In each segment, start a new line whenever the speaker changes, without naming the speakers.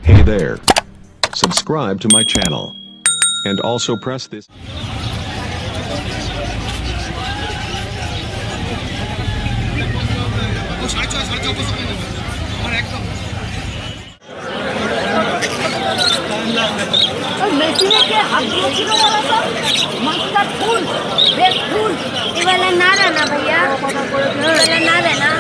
Hey there. Subscribe to my channel. And also press this.
মেশিনে কে হাত দিয়েছিল বলো তো মাছটা ফুল বেশ ফুল এবেলা নাড়া না ভাইয়া এবেলা নাড়ে না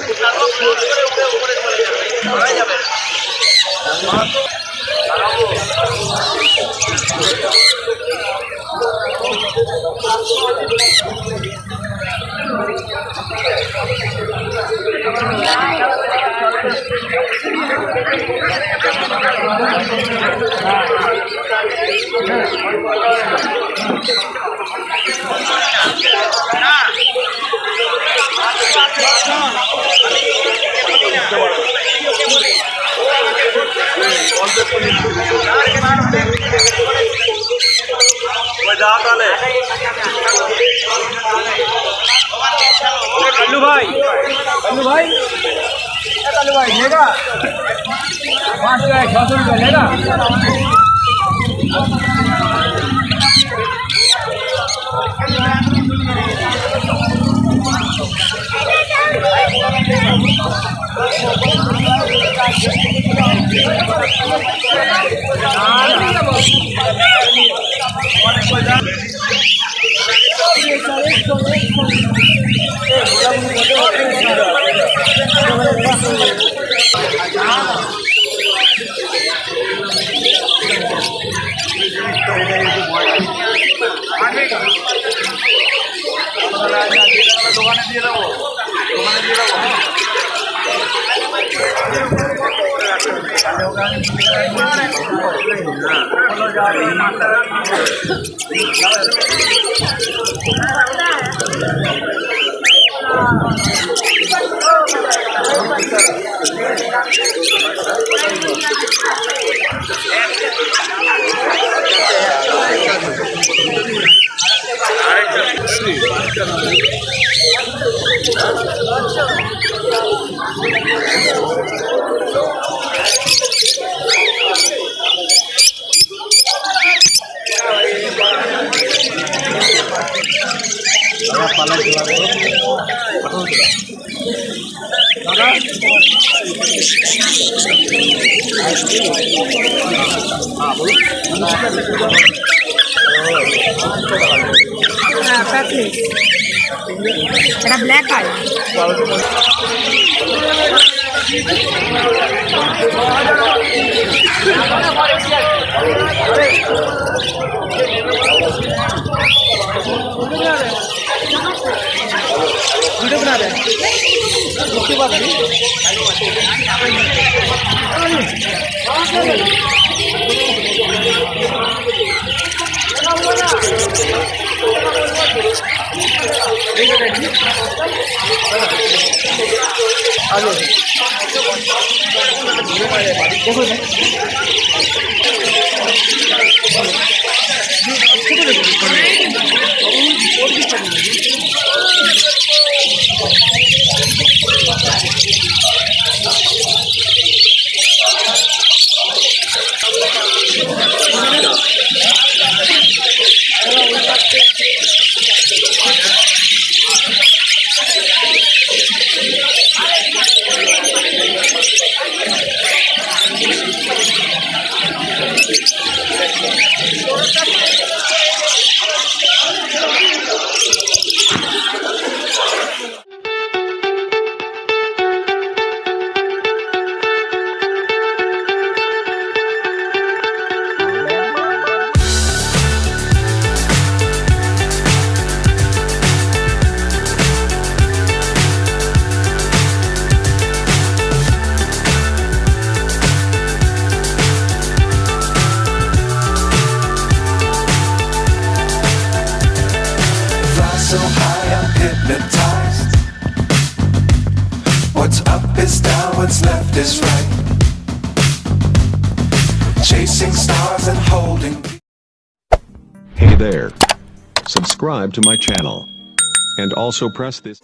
कितना
कल्लू भाई लेगा 500 रुपये लेगा এটা ব্ল্যাক আই वीडियो बना रहे हैं उसके बाद देखो
What's up is down, what's left is right. Chasing stars and holding.
Hey there. Subscribe to my channel. And also press this.